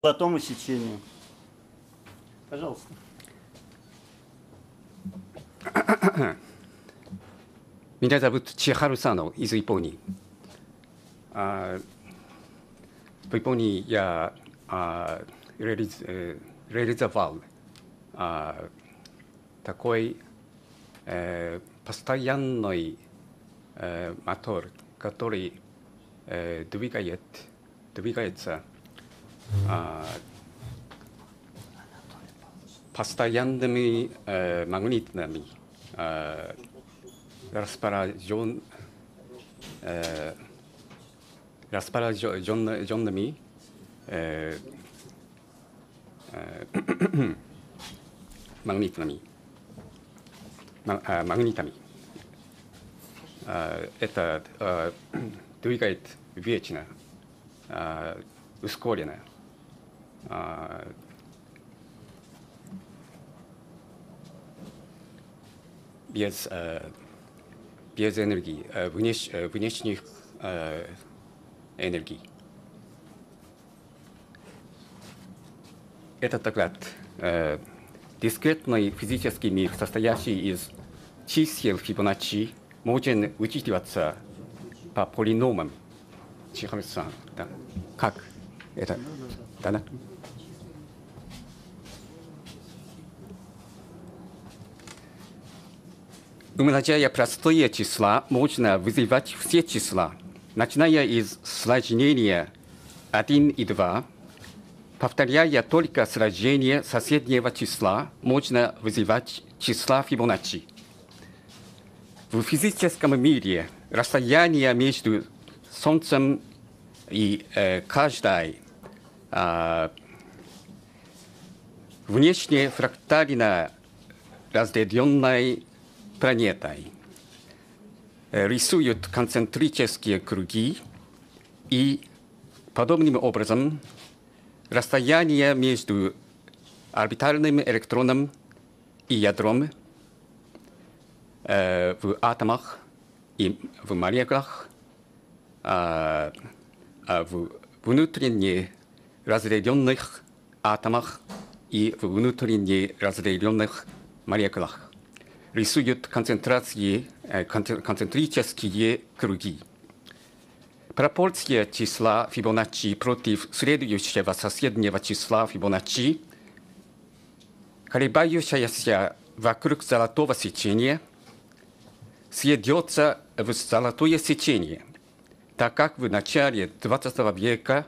золотому сечению. Пожалуйста. Меня зовут Чихару Сано из Японии. В Японии я реализовал такой постоянный мотор, который двигается постоянными магнитными расположенными магнитами. Это двигает вечно, ускоренно. Без энергии, внешних энергий. Этот доклад дискретный физический мир, состоящий из чисел Фибоначчи, может учитываться по полиномам. Чихару-сан, да. Как это? Да? Умножая простые числа, можно вызывать все числа, начиная из сложения 1 и 2, повторяя только сложение соседнего числа, можно вызывать числа Фибоначчи. В физическом мире расстояние между Солнцем и каждой внешне фрактально разделенной планетой рисуют концентрические круги, и подобным образом расстояние между орбитальным электроном и ядром в атомах и в молекулах, в внутренне разделенных атомах и в внутренне разделенных молекулах рисуют концентрические круги. Пропорция числа Фибоначчи против следующего соседнего числа Фибоначчи, колебающаяся вокруг золотого сечения, сведется в золотое сечение, так как в начале XX века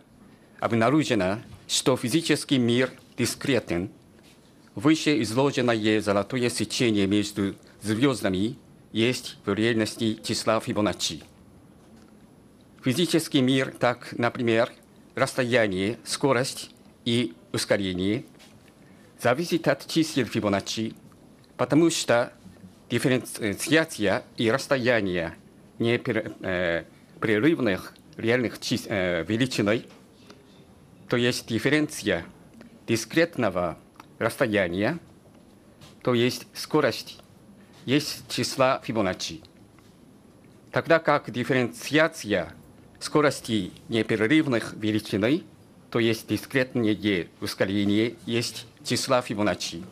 обнаружено, что физический мир дискретен. Выше изложенное золотое сечение между звездами есть в реальности числа Фибоначчи. Физический мир, так, например, расстояние, скорость и ускорение, зависит от чисел Фибоначчи, потому что дифференциация и расстояние непрерывных реальных величиной, то есть дифференция дискретного расстояния, то есть скорость, есть числа Фибоначчи. Тогда как дифференциация скорости непрерывных величиной, то есть дискретное ускорение, есть числа Фибоначчи.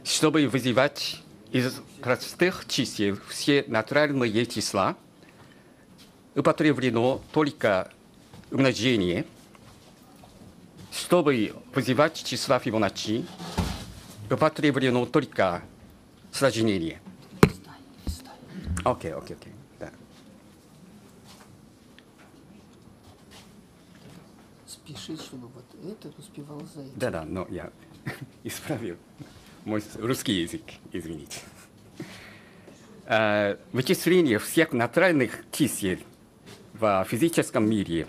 Чтобы вызывать из простых чисел все натуральные числа, употреблено только умножение. Чтобы вызывать числа Фибоначчи, употреблено только сложение. Окей. Да. Спеши, чтобы вот этот успевал за этим. Да, но я исправил мой русский язык, извините. Вычисление всех натуральных чисел в физическом мире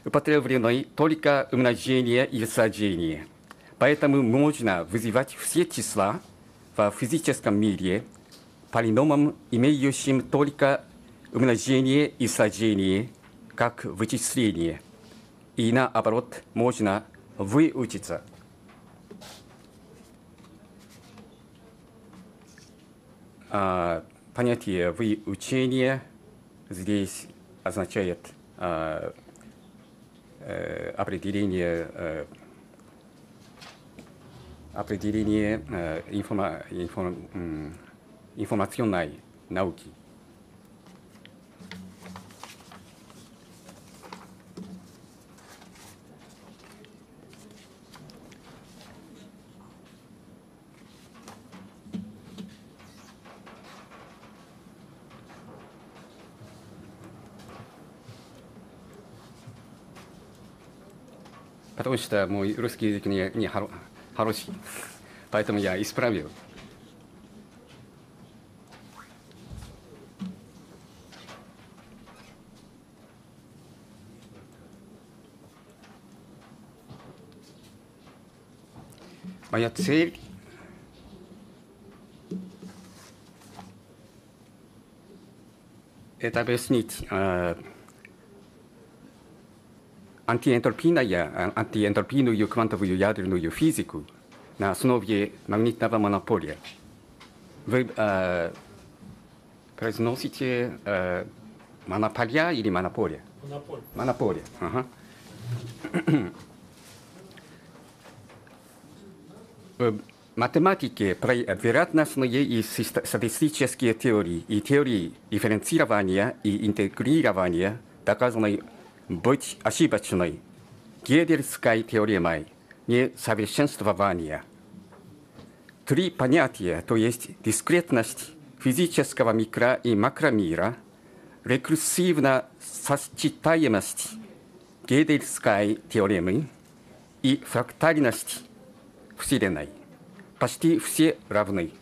употреблены только умножение и сложение. Поэтому можно вызывать все числа в физическом мире полиномом, имеющим только умножение и сложение, как вычисление. И наоборот, можно выучиться. Понятие выучения здесь означает определение информационной науки. Потому что мой русский язык не хороший, поэтому я исправил. Моя цель – это объяснить антиэнтропийную квантовую ядерную физику на основе магнитного монополия. Вы произносите монополия или монополия? Монополия. Монополия. Ага. В математике вероятностные и статистические теории и теории дифференцирования и интегрирования доказаны быть ошибочной Гёдельской теоремой несовершенствования. Три понятия, то есть дискретность физического микро- и макромира, рекурсивная сочетаемость Гёдельской теоремы и фрактальность Вселенной. Почти все равны.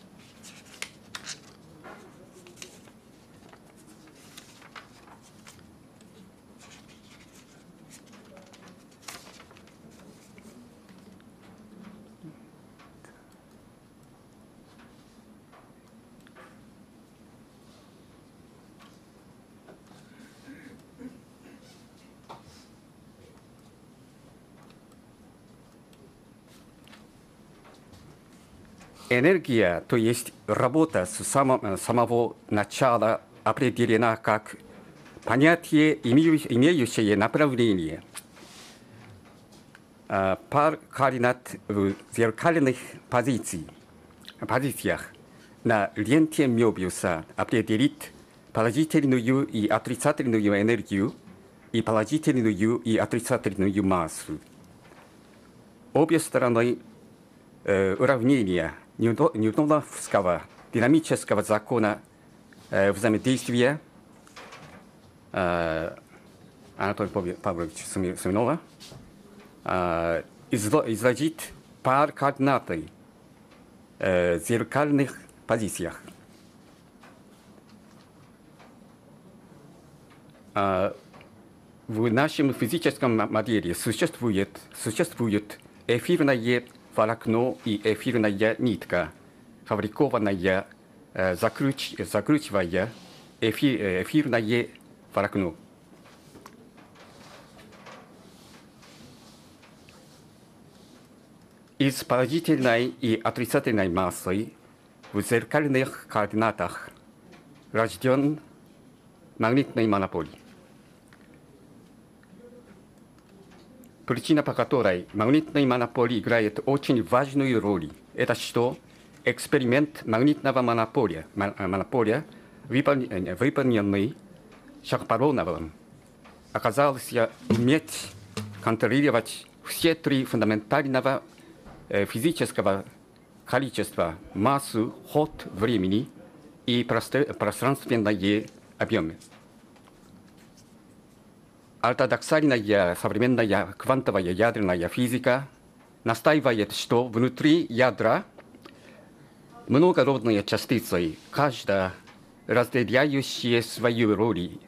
Энергия, то есть работа с самого начала, определена как понятие, имеющее направление. Пар координат в зеркальных позициях на ленте Мёбиуса определит положительную и отрицательную энергию и положительную и отрицательную массу. Обе стороны уравнения Ньютоновского динамического закона взаимодействия Анатолия Павловича Смирнова изложит пар координаты зеркальных позициях. В нашем физическом модели существует эфирное волокно и эфирная нитка, фабрикованная, закручивая эфирное волокно. Из положительной и отрицательной массы в зеркальных координатах рожден магнитный монополий. Причина, по которой магнитный монополий играет очень важную роль, это что эксперимент магнитного монополия выполненный Шахпароновым, оказался уметь контролировать все три фундаментального физического количества, массу, ход времени и пространственные объемы. Ортодоксальная современная квантовая ядерная физика настаивает, что внутри ядра многородные частицы, каждая разделяющие свою роль,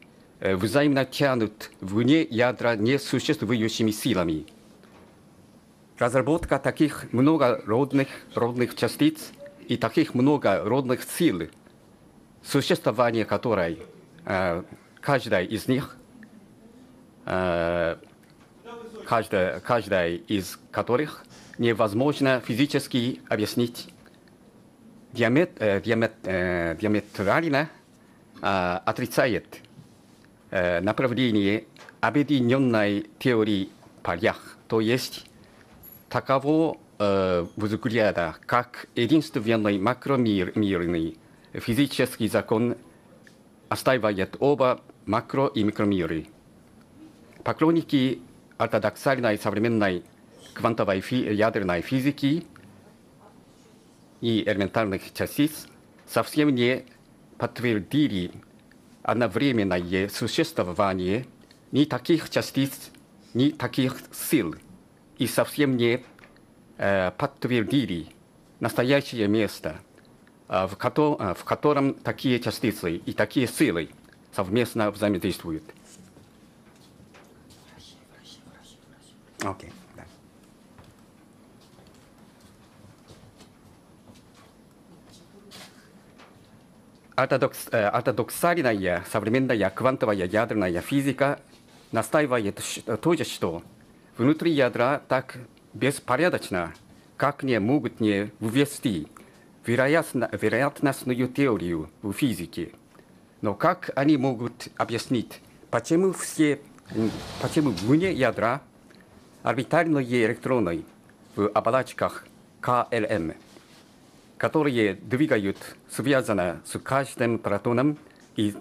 взаимно тянут вне ядра несуществующими силами. Разработка таких многородных частиц и таких многородных сил, существование которой каждая из них, каждая из которых невозможно физически объяснить, диаметрально отрицает направление объединенной теории полях, то есть таково взгляда, как единственный макромирный физический закон отстаивает оба макро- и микромиры. Поклонники ортодоксальной современной квантовой ядерной физики и элементарных частиц совсем не подтвердили одновременное существование ни таких частиц, ни таких сил, и совсем не подтвердили настоящее место, в котором такие частицы и такие силы совместно взаимодействуют. Окей. Ортодоксальная современная квантовая ядерная физика настаивает то же, что внутри ядра так беспорядочно, как не могут не ввести вероятностную теорию в физике. Но как они могут объяснить, почему вне ядра орбитальные электроны в оболочках КЛМ, которые двигают связано с каждым протоном и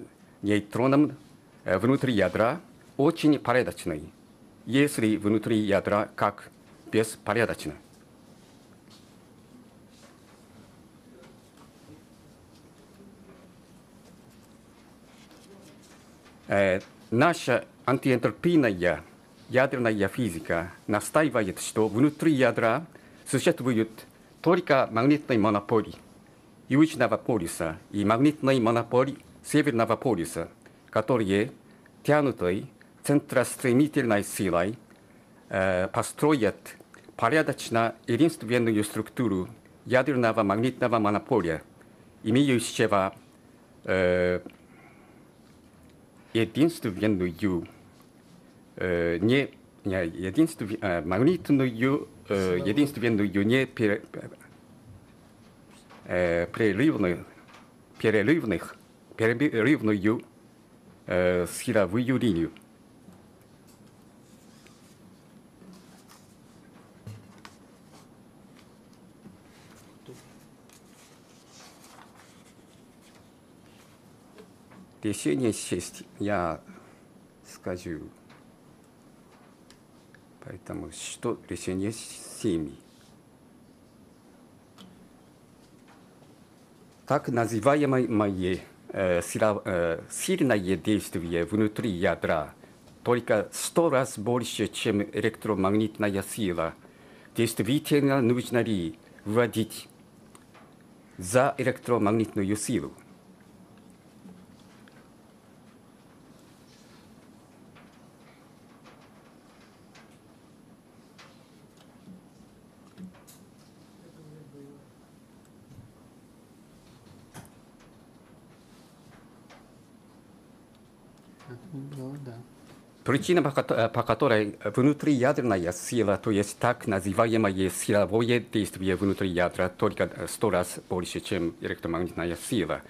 нейтроном внутри ядра, очень порядочны, если внутри ядра как беспорядочно. Наша антиэнтропийная ядерная физика настаивает, что внутри ядра существует только магнитный монополь Южного полюса и магнитный монополь Северного полюса, которые тянутой центростремительной силой построят порядочно единственную структуру ядерного магнитного монополя, имеющего перерывную силовую линию. Решение 6 я скажу. Поэтому что решение 7? Так называемое сильное действие внутри ядра только 100 раз больше, чем электромагнитная сила. Действительно нужно ли вводить за электромагнитную силу? Да. Причина, по которой внутриядерная сила, то есть так называемое силовое действие внутри ядра, только 100 раз больше, чем электромагнитная сила,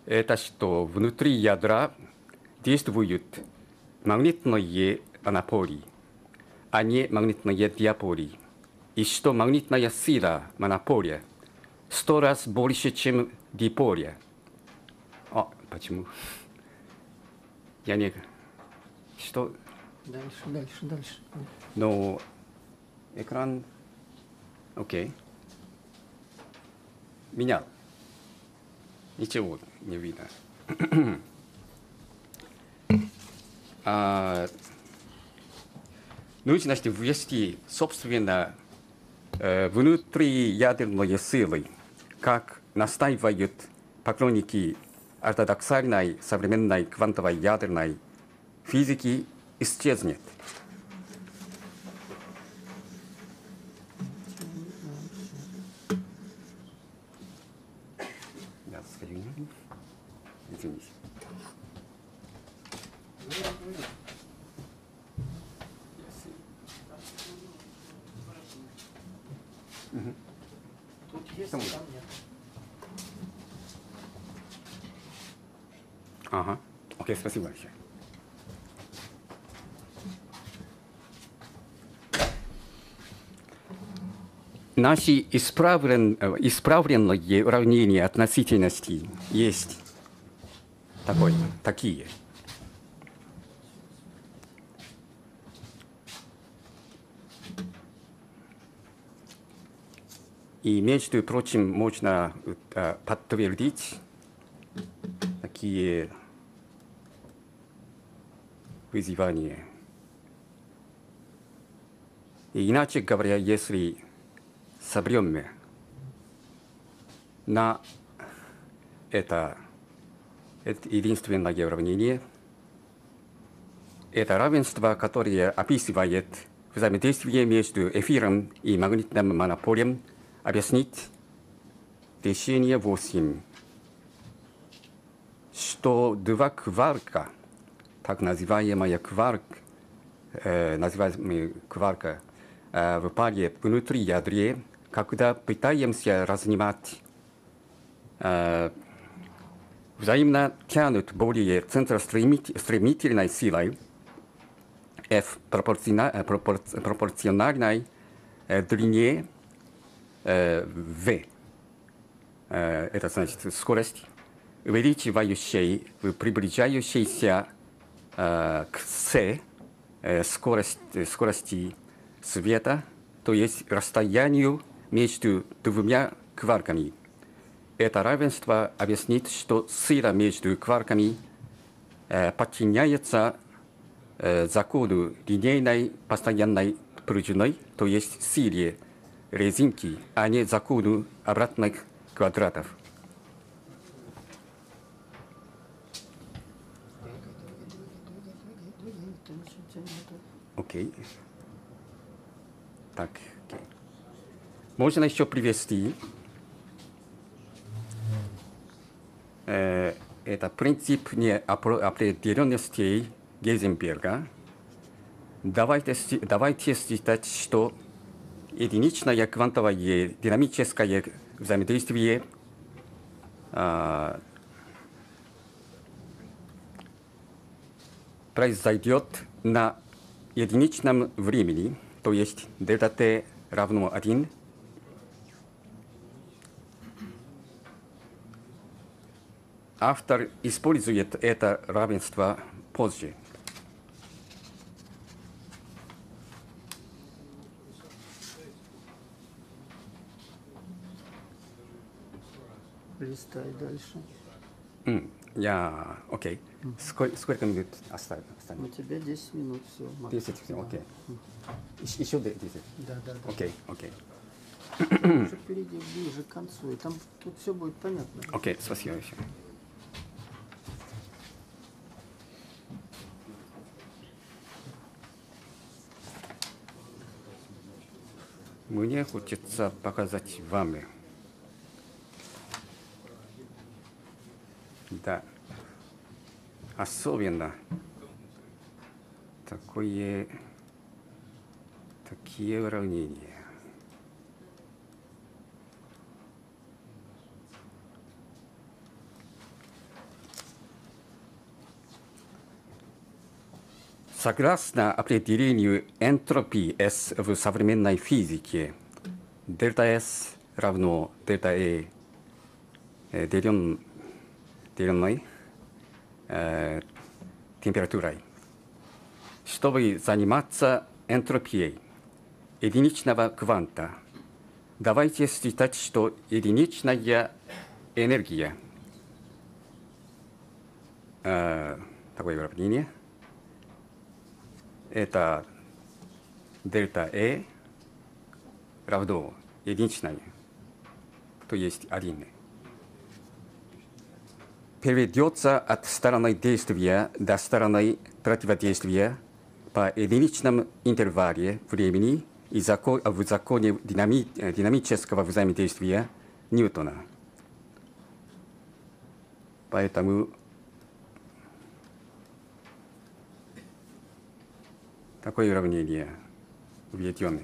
это что внутри ядра действуют магнитные монополии, а не магнитные диаполии. И что магнитная сила монополия 100 раз больше, чем диполия. Почему? Я не... Что? Дальше. Но экран... Окей. Меня. Ничего не видно. Нужно ввести, собственно, внутриядерные силы, как настаивают поклонники ортодоксальной современной квантовой ядерной физики, исчезнет. Извините. Тут есть, там нет. Ага. Окей, спасибо большое. Наши исправленные уравнения относительности есть такие. И, между прочим, можно подтвердить такие выживания. И иначе говоря, если соберем на это единственное уравнение, это равенство, которое описывает взаимодействие между эфиром и магнитным монополем, объяснить решение 8, что два кварка, так называемая кварка в паре внутри ядра, когда пытаемся разнимать, взаимно тянут более центростремительной силой F пропорциональной длине V. Это значит скорость, увеличивающей, приближающейся к C скорости света, то есть расстоянию между двумя кварками. Это равенство объяснит, что сила между кварками подчиняется закону линейной постоянной пружины, то есть силе резинки, а не закону обратных квадратов. Окей. Так, окей. Можно еще привести это принцип неопределенности Гейзенберга. Давайте считать, что единичное квантовое динамическое взаимодействие произойдет на единичном времени, то есть дельта t равно 1. Автор использует это равенство позже. Листай дальше. Окей. Сколько минут оставим? У тебя 10 минут все. 10, все, окей. Еще 10? Да. Окей. Уже впереди, ближе к концу, и там тут все будет понятно. Окей, спасибо еще. Мне хочется показать вам. Да. Особенно такие уравнения. Согласно определению энтропии S в современной физике, дельта S равно дельта E деленной температурой. Чтобы заниматься энтропией единичного кванта, давайте считать, что единичная энергия, такое уравнение, это дельта E равно единичное, то есть 1. Переведется от стороны действия до стороны противодействия по единичном интервале времени и в законе динамического взаимодействия Ньютона. Поэтому такое уравнение введено.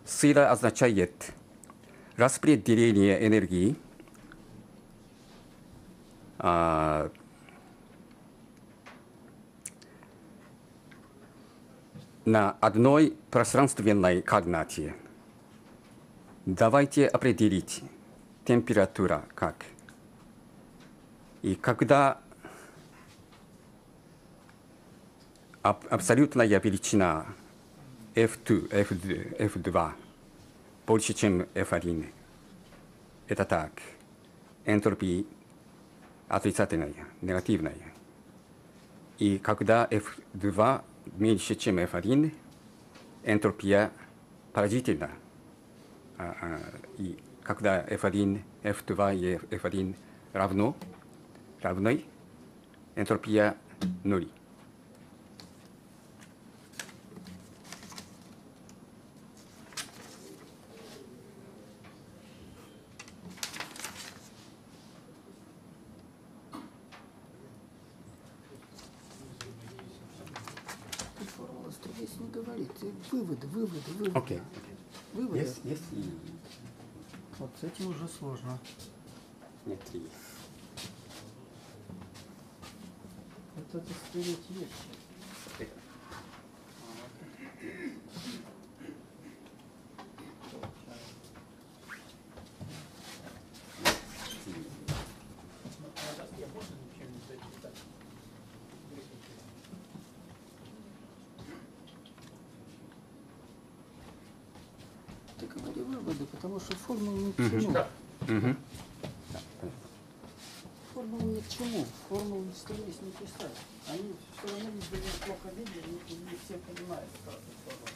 Сила означает распределение энергии на одной пространственной координате. Давайте определить температура как. И когда абсолютная величина F2, F2 больше, чем F1, это так. Энтропия отрицательная, негативная. И когда F2 меньше, чем F1, энтропия положительная. И когда F1, F2 и F1 равны, энтропия 0. Здесь не говорит. Выводы. Окей. Выводы. Есть и Вот с этим уже сложно. нет и. Это стрелять легче. Ты говори выводы, потому что формулы ни к чему. Формулы ни к чему. Формулы не стремись не писать. Они все равно везде плохо видят, не все понимают, как это формула.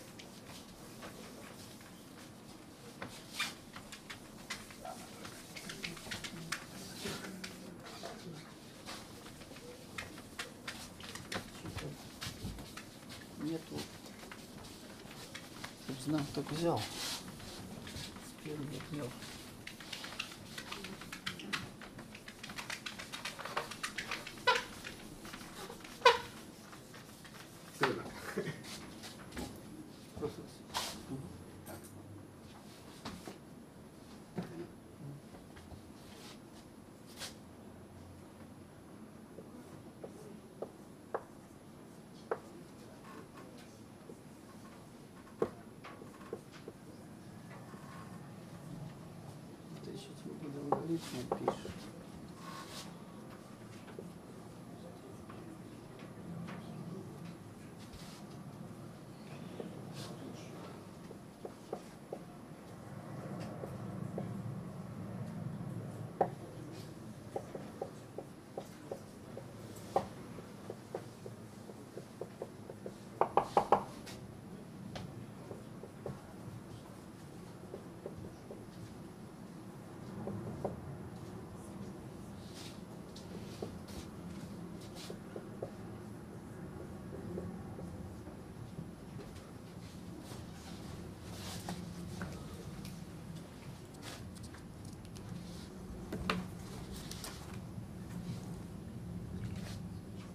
Нету. Чтоб знал, так взял. Спереди отнял. Просто. Ты еще тебе буду лично пишешь.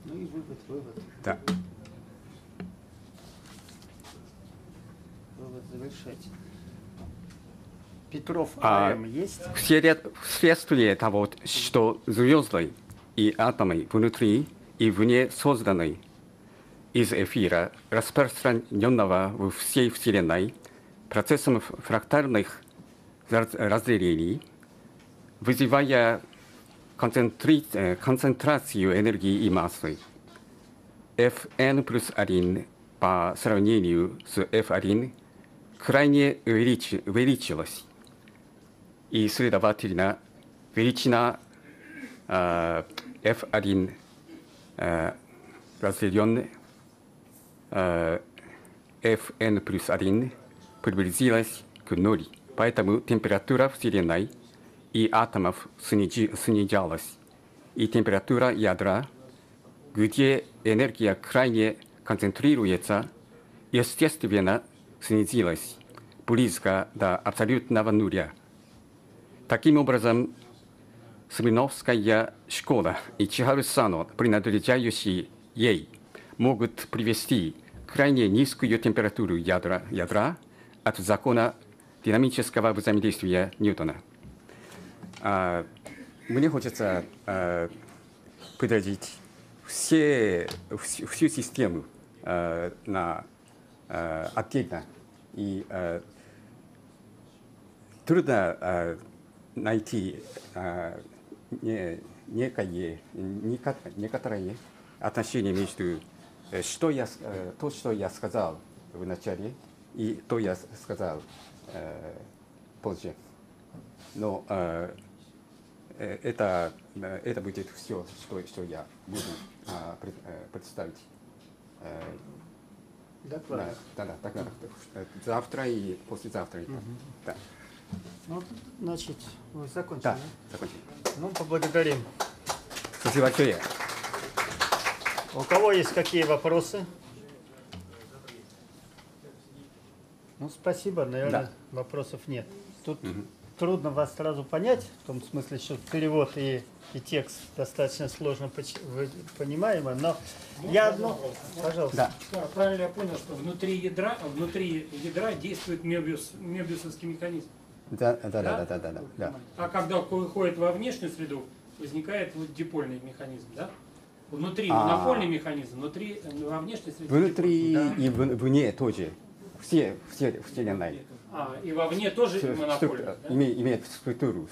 Ну и вывод. Да. Вывод завершать. Петров А АМ есть? вследствие того, что звезды и атомы внутри и вне созданы из эфира, распространенного во всей Вселенной, процессом фрактальных разделений, вызывая концентрацию энергии и массы. Fn плюс 1 по сравнению с F1 крайне увеличилась. И, следовательно, величина F1 разделен Fn плюс 1 приблизилась к нулю. Поэтому температура Вселенной и атомов снижалась. И температура ядра, где энергия крайне концентрируется, естественно, снизилась близко до абсолютного нуля. Таким образом, Смирновская школа и Чихару-Сано, принадлежащие ей, могут привести к крайне низкую температуру ядра от закона динамического взаимодействия Ньютона. Мне хочется предложить всю систему на отдельно. И трудно найти некоторые отношения между то, что я сказал в начале, и то я сказал позже. Но это будет все, что я буду представить. Доклад. Да, завтра и послезавтра. Да. Ну, значит, вы закончили. Да, закончили. Ну, поблагодарим. Спасибо большое. У кого есть какие вопросы? Ну, спасибо, наверное, вопросов нет. Тут трудно вас сразу понять, в том смысле, что перевод и текст достаточно сложно понимаемо, но я одно... Пожалуйста. Да. Да, правильно я понял, что внутри ядра действует мебиусовский механизм. Да. А когда выходит во внешнюю среду, возникает вот дипольный механизм, да? Внутри монопольный механизм, во внешней среде. Внутри дипольный. и вне тоже. Все вселенные. И вовне тоже монопольный, да? Имеет структуру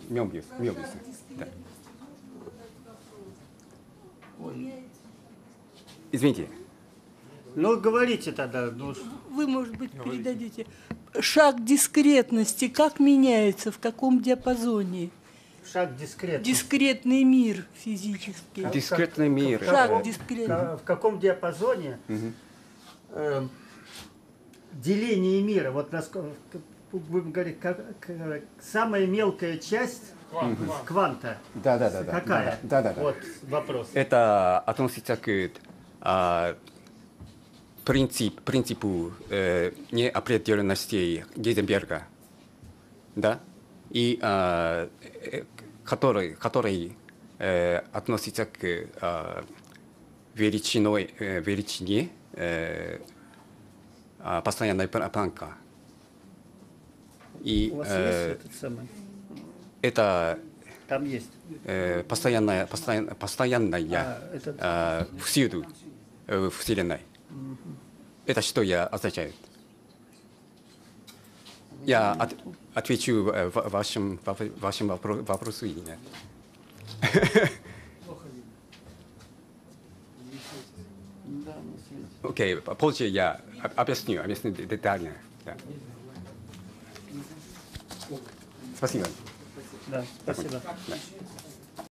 Мебиуса. Да. Извините. Ну, говорите тогда. Ну, Вы, может быть, передадите. Шаг дискретности как меняется, в каком диапазоне? шаг дискретный. Дискретный мир физический. Дискретный мир. Шаг дискретный. В каком диапазоне деление мира, вот насколько, будем говорить, самая мелкая часть кванта. Да. Какая? Да. Вот вопрос. Это относится к принципу неопределенности Гейзенберга, да, и который относится к величине постоянной Планка. И У вас есть этот самый? это Там есть. постоянная это... всюду в Вселенной. Это что я означает? Я отвечу вашим вопросу или нет? Окей, позже я объясню детально. Да. Спасибо. Да, спасибо. Да.